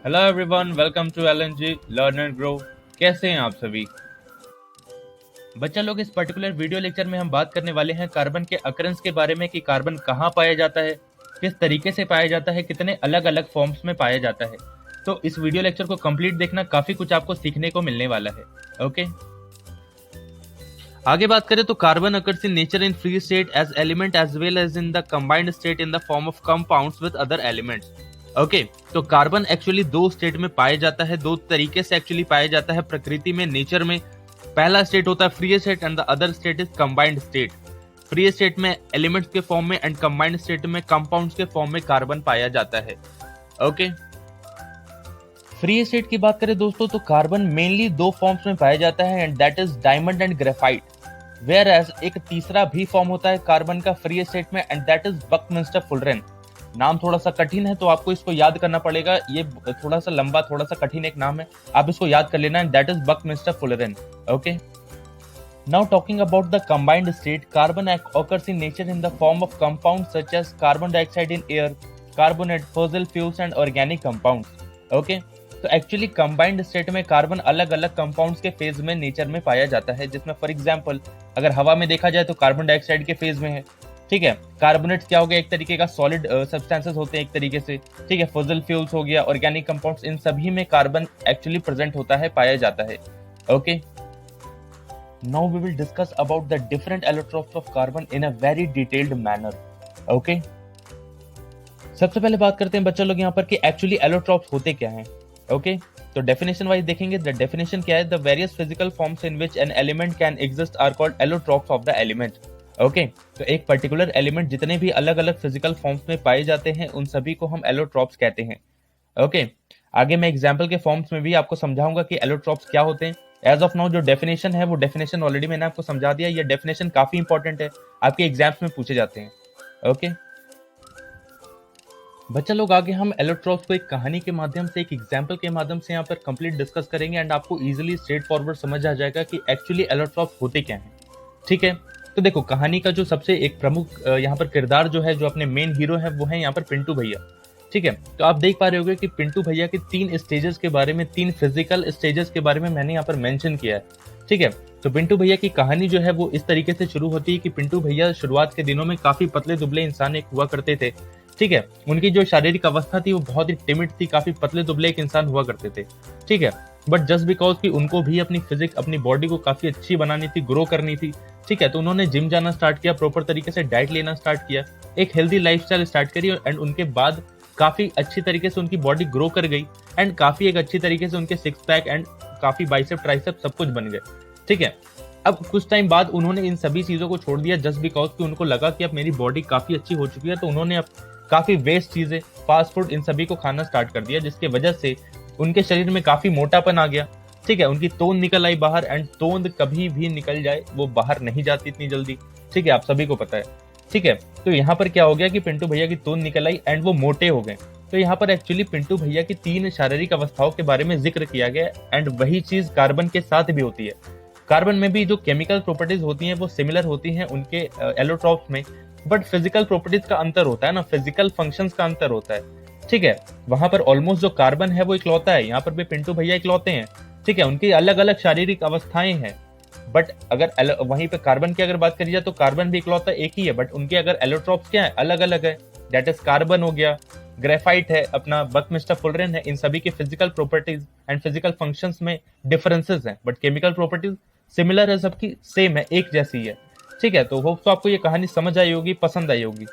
Hello everyone, welcome to LNG learn and grow. कैसे हैं आप सभी बच्चा लोग? इस पर्टिकुलर वीडियो लेक्चर में हम बात करने वाले हैं कार्बन के अकरेंस के बारे में कि कार्बन कहाँ पाया जाता है, किस तरीके से पाया जाता है, कितने अलग अलग फॉर्म्स में पाया जाता है। तो इस वीडियो लेक्चर को कंप्लीट देखना, काफी कुछ आपको सीखने को मिलने वाला है। ओके, आगे बात करें तो carbon occurs in nature in free state as element as well as in the combined state in the form of compounds with other elements. Okay, तो कार्बन एक्चुअली दो स्टेट में पाया जाता है, दो तरीके से एक्चुअली पाया जाता है प्रकृति में, नेचर में। पहला स्टेट होता है free state and the other state is combined state. Free state में एलिमेंट्स के फॉर्म में एंड कंबाइंड स्टेट में कंपाउंड्स के फॉर्म में कार्बन पाया जाता है। ओके, फ्री स्टेट की बात करें दोस्तों तो कार्बन मेनली दो फॉर्म्स में पाया जाता है and that is diamond and graphite. Whereas एक तीसरा भी फॉर्म होता है कार्बन का फ्री स्टेट में and that is Buckminster fullerene. नाम थोड़ा सा कठिन है तो आपको इसको याद करना पड़ेगा, ये थोड़ा सा लंबा थोड़ा सा कठिन एक नाम है, आप इसको याद कर लेना and that is Buckminster fullerene. Okay, now talking about the combined state, carbon occurs in nature in the form of compounds such as carbon dioxide in air, carbonate, fossil fuels and organic compounds. Okay, तो actually combined state में carbon अलग अलग compounds के phase में nature में पाया जाता है, जिसमें फॉर एग्जांपल अगर हवा में देखा जाए तो कार्बन डाइऑक्साइड के फेज में है। ठीक है, कार्बोनेट्स क्या हो गया, एक तरीके का सॉलिड सब्सटेंसेस होते हैं एक तरीके से। ठीक है, फॉसिल फ्यूल्स हो गया, ऑर्गेनिक कंपाउंड्स, इन सभी में कार्बन एक्चुअली प्रेजेंट होता है, पाया जाता है। Okay, now we will discuss about the different allotropes of carbon in a very detailed manner. Okay, सबसे पहले बात करते हैं बच्चा लोग यहाँ पर कि एक्चुअली एलोट्रॉप्स होते क्या हैं। ओके, तो डेफिनेशन वाइज देखेंगे। द डेफिनेशन क्या है, the various physical forms in which an element can exist are called allotropes of the element. Okay, तो एक पर्टिकुलर एलिमेंट जितने भी अलग अलग फिजिकल फॉर्म्स में पाए जाते हैं उन सभी को हम एलोट्रॉप्स कहते हैं। ओके, आगे मैं एग्जाम्पल के फॉर्म्स में भी आपको समझाऊंगा कि एलोट्रॉप्स क्या होते हैं। एज ऑफ नाउ जो डेफिनेशन है वो डेफिनेशन ऑलरेडी मैंने आपको समझा दिया। ये डेफिनेशन काफी इंपॉर्टेंट है, आपके एग्जाम्स में पूछे जाते हैं। ओके, बच्चा लोग आगे हम एलोट्रॉप्स को एक कहानी के माध्यम से, एक एग्जाम्पल के माध्यम से यहाँ पर कंप्लीट डिस्कस करेंगे एंड आपको इजीली स्ट्रेट फॉरवर्ड समझ आ जाएगा कि एक्चुअली एलोट्रॉप्स होते क्या हैं। ठीक है, तो देखो कहानी का जो सबसे एक प्रमुख यहाँ पर किरदार जो है, जो अपने मेन हीरो है, वो है यहाँ पर पिंटू भैया। ठीक है, तो आप देख पा रहे होगे कि पिंटू भैया के तीन स्टेजेस के बारे में, तीन फिजिकल स्टेजेस के बारे में मैंने यहाँ पर मेंशन किया है। ठीक है, तो पिंटू भैया की कहानी जो है वो इस तरीके से शुरू होती है कि पिंटू भैया शुरुआत के दिनों में काफी पतले दुबले इंसान एक हुआ करते थे। ठीक है, उनकी जो शारीरिक अवस्था थी वो बहुत ही टिमिड थी, काफी पतले दुबले एक इंसान हुआ करते थे। ठीक है, बट जस्ट बिकॉज कि उनको भी अपनी फिजिक्स, अपनी बॉडी को काफी अच्छी बनानी थी, ग्रो करनी थी। ठीक है, तो उन्होंने जिम जाना स्टार्ट किया, प्रॉपर तरीके से डाइट लेना स्टार्ट किया, एक हेल्दी लाइफस्टाइल स्टार्ट करी एंड उनके बाद काफी अच्छी तरीके से उनकी बॉडी ग्रो कर गई एंड काफी एक अच्छी तरीके से उनके सिक्स पैक एंड काफी बाइसेप ट्राइसेप सब कुछ बन गए। ठीक है, अब कुछ टाइम बाद उन्होंने इन सभी चीजों को छोड़ दिया जस्ट बिकॉज कि उनको लगा कि अब मेरी बॉडी काफी अच्छी हो चुकी है, तो उन्होंने अब काफी वेस्ट चीजें, फास्ट फूड, इन सभी को खाना स्टार्ट कर दिया, जिसके वजह से उनके शरीर में काफी मोटापन आ गया। ठीक है, उनकी तोंद निकल आई बाहर एंड तोंद कभी भी निकल जाए वो बाहर नहीं जाती इतनी जल्दी। ठीक है, आप सभी को पता है। ठीक है, तो यहाँ पर क्या हो गया कि पिंटू भैया की तोंद निकल आई एंड वो मोटे हो गए। तो यहाँ पर एक्चुअली पिंटू भैया की तीन शारीरिक अवस्थाओं के बारे में जिक्र किया गया एंड वही चीज कार्बन के साथ भी होती है। कार्बन में भी जो केमिकल प्रॉपर्टीज होती हैं वो सिमिलर होती हैं उनके एलोट्रॉप्स में, बट फिजिकल प्रॉपर्टीज का अंतर होता है ना, फिजिकल फंक्शंस का अंतर होता है। ठीक है, वहां पर ऑलमोस्ट जो कार्बन है वो इकलौता है, यहाँ पर भी पिंटू भैया इकलौते हैं। ठीक है, उनकी अलग अलग शारीरिक अवस्थाएं हैं, बट अगर वहीं पे कार्बन की अगर बात करी जाए तो कार्बन भी इकलौता एक ही है, बट उनके अगर एलोट्रॉप्स क्या है, अलग अलग है। दैट इज कार्बन हो गया, ग्रेफाइट है, अपना बकमिस्टर फुलरेन है, इन सभी के physical properties and physical functions में डिफरेंसेस हैं, बट केमिकल प्रॉपर्टीज सिमिलर है, सबकी सेम है, एक जैसी है। ठीक है, तो होप तो आपको ये कहानी समझ आई होगी, पसंद आई होगी।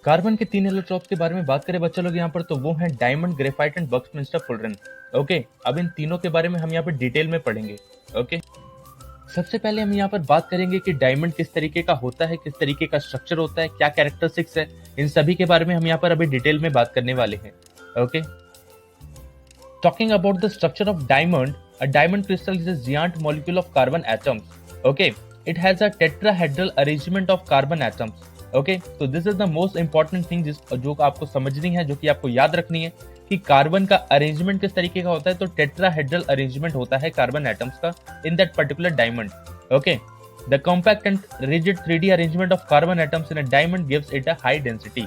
कार्बन के तीन एलोट्रॉप्स के बारे में बात करें बच्चा लोग यहाँ पर, तो वो हैं diamond, graphite and Buckminster फुलरेन। Okay, अब इन तीनों के बारे में हम यहाँ पर डिटेल में पढ़ेंगे। ओके, सबसे पहले हम यहाँ पर बात करेंगे कि डायमंड किस तरीके का होता है, किस तरीके का स्ट्रक्चर होता है, क्या कैरेक्टरिस्टिक्स है, इन सभी के बारे में हम यहाँ पर अभी डिटेल में बात करने वाले हैं। Okay, talking about the structure of diamond, a diamond crystal is a giant molecule of carbon atoms. Okay, it has a tetrahedral arrangement of carbon atoms. Okay, so this is the most important thing जो आपको समझनी है, जो कि आपको याद रखनी है कि कार्बन का अरेंजमेंट किस तरीके का होता है। तो टेट्राहेड्रल अरेंजमेंट होता है कार्बन एटम्स का in that particular diamond. Okay, the compact and rigid 3D arrangement of carbon atoms in a diamond gives it a high density.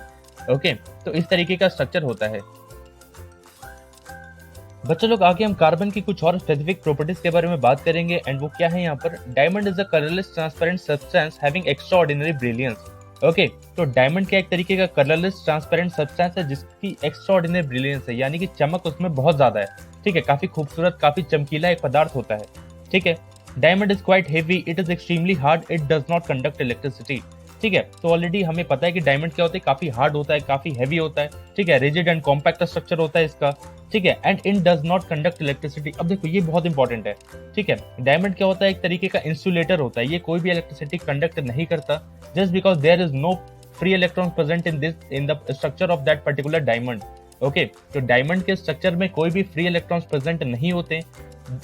Okay, तो इस तरीके का स्ट्रक्चर होता है। बच्चों लोग आगे हम कार्बन की कुछ और स्पेसिफिक प्रॉपर्टीज के बारे में बात करेंगे एंड वो क्या है यहाँ पर। Diamond is a colourless transparent substance having extraordinary brilliance. Okay, तो डायमंड क्या एक तरीके का कलरलेस ट्रांसपेरेंट सब्सटेंस है जिसकी एक्स्ट्राऑर्डिनरी ब्रिलियंस है, यानी कि चमक उसमें बहुत ज्यादा है। ठीक है, काफी खूबसूरत, काफी चमकीला एक पदार्थ होता है। ठीक है, diamond is quite heavy, it is extremely hard, it does not conduct electricity. ठीक है, तो ऑलरेडी हमें पता है कि डायमंड क्या होता है, काफी हार्ड होता है, काफी हैवी होता है। ठीक है, रिजिड एंड कॉम्पैक्ट स्ट्रक्चर होता है इसका। ठीक है, and in does not conduct electricity. अब देखो ये बहुत इंपॉर्टेंट है। ठीक है, डायमंड क्या होता है, एक तरीके का इंसुलेटर होता है, ये कोई भी इलेक्ट्रिसिटी कंडक्ट नहीं करता, just because there is no free electron present in the structure of that particular diamond. Okay, तो डायमंड के स्ट्रक्चर में कोई भी फ्री इलेक्ट्रॉन्स प्रेजेंट नहीं होते,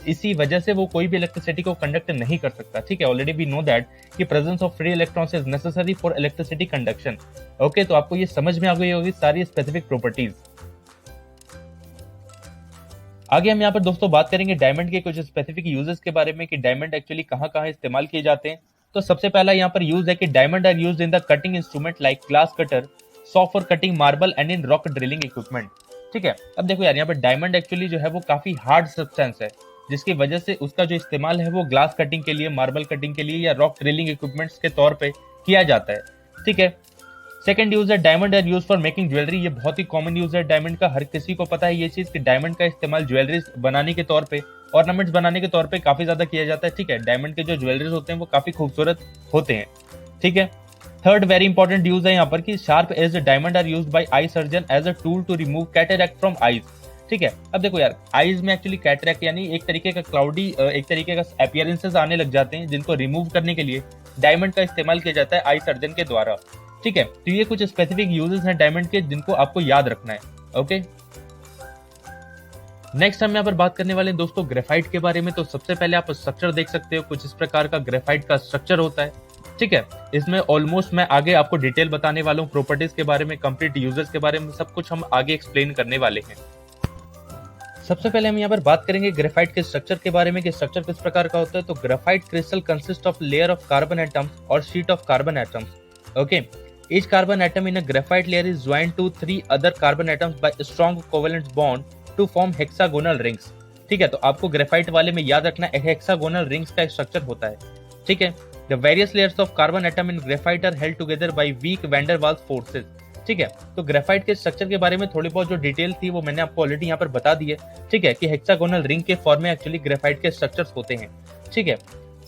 इसी वजह से वो कोई भी इलेक्ट्रिसिटी को कंडक्ट नहीं कर सकता। ठीक है, ऑलरेडी वी नो दैट कि presence of free electrons is necessary for electricity conduction. Okay, तो आपको ये समझ में आ गई होगी सारी स्पेसिफिक प्रॉपर्टीज। आगे हम यहाँ पर दोस्तों बात करेंगे डायमंड के कुछ स्पेसिफिक यूजेस के बारे में कि डायमंड एक्चुअली कहाँ कहाँ इस्तेमाल किए जाते हैं। तो सबसे पहला यहाँ पर यूज है कि diamond are used in the cutting instrument like glass cutter, saw for cutting marble and in rock drilling equipment. ठीक है, अब देखो यार, यहाँ पर डायमंड एक्चुअली जो है वो काफी हार्ड सब्सटेंस है, जिसकी वजह से उसका जो इस्तेमाल है वो ग्लास कटिंग के लिए, मार्बल कटिंग के लिए या रॉक ड्रिलिंग इक्विपमेंट्स के तौर पे किया जाता है। ठीक है, सेकंड यूज है diamond are use for making jewellery. ये बहुत ही कॉमन यूज है डायमंड का, हर किसी को पता है ये चीज कि डायमंड का इस्तेमाल ज्वेलरीज बनाने के तौर पे, ऑर्नामेंट्स बनाने के तौर पे काफी ज्यादा किया जाता है। ठीक है, डायमंड के जो ज्वेलरीज होते हैं वो काफी खूबसूरत होते हैं। ठीक है, थर्ड वेरी इंपॉर्टेंट यूज है यहाँ पर कि sharp edge diamond are used by eye surgeon as a tool to remove cataract from eyes. ठीक है, अब देखो यार, आईज में एक्चुअली कैटरैक्ट यानी एक तरीके का क्लाउडी, एक तरीके का अपीयरेंसेस आने लग जाते हैं, जिनको रिमूव करने के लिए डायमंड का इस्तेमाल किया जाता है आई सर्जन के द्वारा। ठीक है, तो ये कुछ स्पेसिफिक यूजेस हैं डायमंड के जिनको आपको याद रखना है। ओके, नेक्स्ट हम यहाँ पर बात करने वाले हैं दोस्तों ग्रेफाइट के बारे में। तो सबसे पहले आप स्ट्रक्चर देख सकते हो, कुछ इस प्रकार का ग्रेफाइट का स्ट्रक्चर होता है। ठीक है, इसमें ऑलमोस्ट मैं आगे आपको डिटेल बताने वाला हूँ, प्रॉपर्टीज के बारे में, कंप्लीट यूजर्स के बारे में, सब कुछ हम आगे एक्सप्लेन करने वाले हैं। सबसे पहले हम यहाँ पर बात करेंगे ग्रेफाइट के स्ट्रक्चर के बारे में कि स्ट्रक्चर किस प्रकार का होता है। तो graphite crystal consist of layer of carbon atoms और sheet of carbon atoms. Okay, each carbon atom in a graphite layer is joined to 3 other carbon atoms by a strong covalent bond to form hexagonal rings। ठीक है, तो आपको graphite वाले में याद रखना है हेक्सागोनल रिंग्स का स्ट्रक्चर होता है। ठीक है, the various layers of carbon atom in graphite are held together by weak van der Waals forces। ठीक है, तो ग्रेफाइट के स्ट्रक्चर के बारे में थोड़ी बहुत जो डिटेल थी वो मैंने आपको ऑलरेडी यहाँ पर बता दी है। ठीक है, कि हेक्सागोनल रिंग के फॉर्म में एक्चुअली ग्रेफाइट के स्ट्रक्चर्स होते हैं। ठीक है,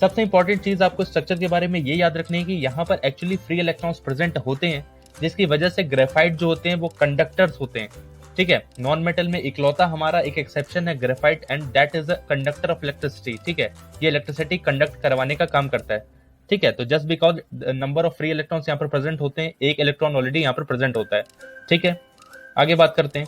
सबसे इंपॉर्टेंट चीज आपको स्ट्रक्चर के बारे में ये याद रखनी है कि यहाँ पर एक्चुअली फ्री इलेक्ट्रॉन्स प्रेजेंट होते हैं, जिसकी वजह से ग्रेफाइट जो होते हैं वो कंडक्टर्स होते हैं। ठीक है, नॉन मेटल में इकलौता हमारा एक एक्सेप्शन है graphite, and that is a conductor of electricity. ठीक है, ये इलेक्ट्रिसिटी कंडक्ट करवाने का काम करता है। ठीक है, तो just because number of free electrons यहाँ पर प्रेजेंट होते हैं, एक इलेक्ट्रॉन ऑलरेडी यहाँ पर प्रेजेंट होता है। ठीक है, आगे बात करते हैं।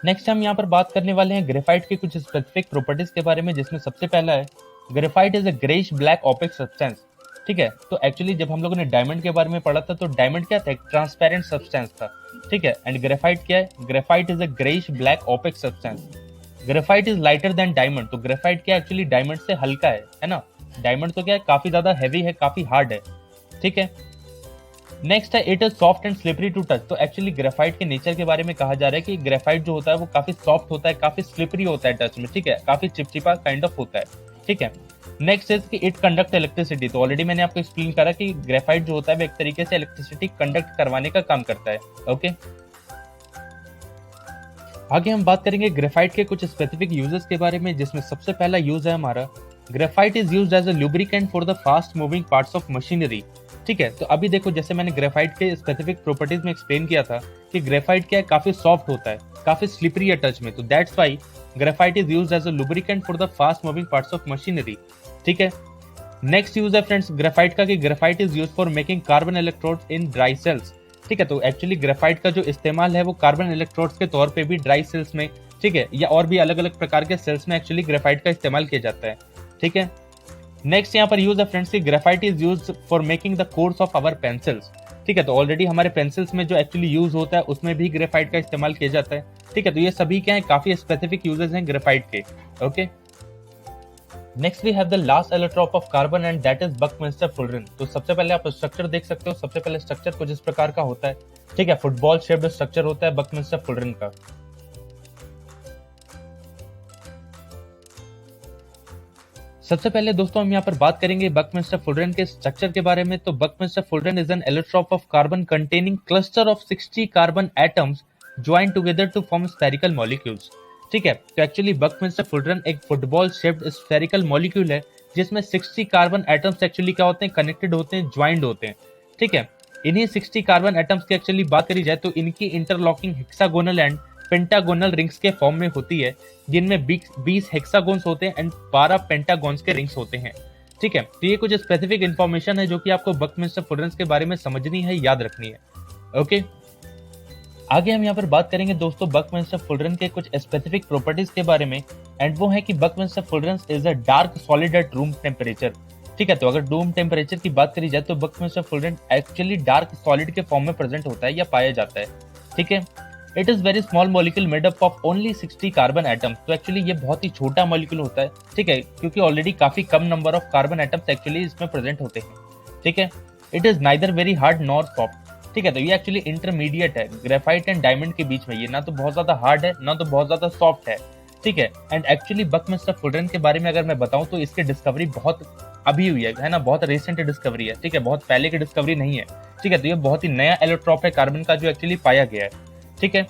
नेक्स्ट हम यहाँ पर बात करने वाले हैं ग्रेफाइट के कुछ स्पेसिफिक प्रॉपर्टीज के बारे में, जिसमें सबसे पहला है graphite is a greyish black opaque substance. ठीक है, तो एक्चुअली जब हम लोगों ने डायमंड के बारे में पढ़ा था तो डायमंड क्या था, एक ट्रांसपेरेंट सब्सटेंस था। ठीक है, एंड ग्रेफाइट क्या है, graphite is a greyish black opaque substance. Graphite is lighter than diamond, तो ग्रेफाइट क्या एक्चुअली डायमंड से हल्का है ना। डायमंड तो क्या है, काफी ज्यादा हैवी है, काफी हार्ड है। ठीक है, नेक्स्ट है it is soft and slippery to touch. तो एक्चुअली ग्रेफाइट के नेचर के बारे में कहा जा रहा है कि ग्रेफाइट जो होता है वो काफी सॉफ्ट होता है, काफी स्लिपरी होता है टच में। ठीक है, काफी चिपचिपा काइंड ऑफ होता है। ठीक है, नेक्स्ट इज कि इट कंडक्ट इलेक्ट्रिसिटी। तो ऑलरेडी मैंने आपको एक्सप्लेन करा कि ग्रेफाइट जो होता है वो एक तरीके से इलेक्ट्रिसिटी कंडक्ट करवाने का काम करता है। ओके, आगे हम बात करेंगे ग्रेफाइट के कुछ स्पेसिफिक यूजेस के बारे में, जिसमें सबसे पहला यूज है हमारा graphite is used as a lubricant for the fast moving parts of machinery. ठीक है, तो अभी देखो जैसे मैंने ग्रेफाइट के स्पेसिफिक प्रॉपर्टीज में एक्सप्लेन किया था कि ग्रेफाइट क्या है, काफी सॉफ्ट होता है, काफी स्लिपरी है टच में, तो that's why graphite is used as a lubricant for the fast moving parts of machinery. ठीक है, नेक्स्ट यूज है फ्रेंड्स ग्रेफाइट का कि graphite is used for making carbon electrodes in dry cells. ठीक है, तो एक्चुअली ग्रेफाइट का जो इस्तेमाल है वो कार्बन इलेक्ट्रोड्स के तौर पे भी ड्राई सेल्स में, ठीक है, या और भी अलग अलग प्रकार के सेल्स में एक्चुअली ग्रेफाइट का इस्तेमाल किया जाता है। ठीक है, नेक्स्ट यहाँ पर यूज है फ्रेंड्स की graphite is used for making the cores of our pencils. ठीक है, तो ऑलरेडी हमारे पेंसिल्स में जो एक्चुअली यूज होता है उसमें भी ग्रेफाइट का इस्तेमाल किया जाता है। ठीक है, तो ये सभी क्या है, काफी स्पेसिफिक यूजेस हैं ग्रेफाइट के। Okay, next we have the last allotrope of carbon and that is Buckminster fullerene. तो सबसे पहले आप स्ट्रक्चर देख सकते हो, सबसे पहले स्ट्रक्चर कुछ इस प्रकार का होता है। ठीक है, फुटबॉल शेप्ड स्ट्रक्चर होता है बकमिंस्टर फुलरिन का। सबसे पहले दोस्तों हम यहाँ पर बात करेंगे बकमिंस्टर फुलरेन के स्ट्रक्चर के बारे में। तो Buckminster fullerene is an allotrope of carbon containing cluster of 60 carbon atoms join together to form spherical molecules. ठीक है, तो एक्चुअली बकमिंस्टर फुलरेन एक फुटबॉल शेप्ड स्फेरिकल मॉलिक्यूल है जिसमें 60 कार्बन एटम्स एक्चुअली क्या होते हैं, कनेक्टेड होते हैं, ज्वाइंड होते हैं। ठीक है, इन्हीं 60 कार्बन एटम्स की एक्चुअली बात करी जाए तो इनकी interlocking hexagonal and pentagonal rings के फॉर्म में होती है, जिनमें 20 हेक्सागोन्स होते हैं एंड 12 पेंटागोन्स के रिंग्स होते हैं। ठीक है, तो ये कुछ स्पेसिफिक इंफॉर्मेशन है जो कि आपको बकमिंस्टर फुलरेन के बारे में समझनी है, याद रखनी है। ओके, आगे हम यहाँ पर बात करेंगे दोस्तों बकमिंस्टर फुलरेन के कुछ स्पेसिफिक प्रॉपर्टीज के बारे में, एंड वो है कि Buckminster fullerene is a dark solid at room temperature. ठीक है, तो अगर रूम टेम्परेचर की बात करी जाए तो बकमिंस्टर फुलरेन एक्चुअली डार्क सॉलिड के फॉर्म में प्रेजेंट होता है या पाया जाता है। ठीक है, it is very small molecule made up of only 60 carbon atoms. तो एक्चुअली ये बहुत ही छोटा मॉलिक्यूल होता है। ठीक है, क्योंकि ऑलरेडी काफी कम number of carbon atoms actually इसमें प्रेजेंट होते हैं। ठीक है, it is neither very hard nor soft. ठीक है, तो ये एक्चुअली इंटरमीडिएट है ग्रेफाइट एंड डायमंड के बीच में, ये ना तो बहुत ज्यादा हार्ड है ना तो बहुत ज्यादा सॉफ्ट है। ठीक है, एंड एक्चुअली बकमिंस्टर फुलरेन के बारे में अगर मैं बताऊं तो इसकी डिस्कवरी बहुत अभी हुई है ना, बहुत रिसेंट डिस्कवरी है। ठीक है, बहुत पहले की डिस्कवरी नहीं है। ठीक है, तो ये बहुत ही नया एलोट्रॉप है कार्बन का जो एक्चुअली पाया गया है। ठीक है,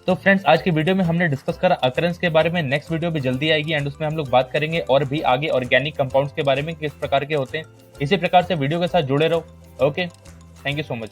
तो फ्रेंड्स आज की वीडियो में हमने डिस्कस करा अकरेंस के बारे में। नेक्स्ट वीडियो भी जल्दी आएगी एंड उसमें हम लोग बात करेंगे और भी आगे ऑर्गेनिक कंपाउंड्स के बारे में, किस प्रकार के होते हैं। इसी प्रकार से वीडियो के साथ जुड़े रहो। Okay, thank you so much.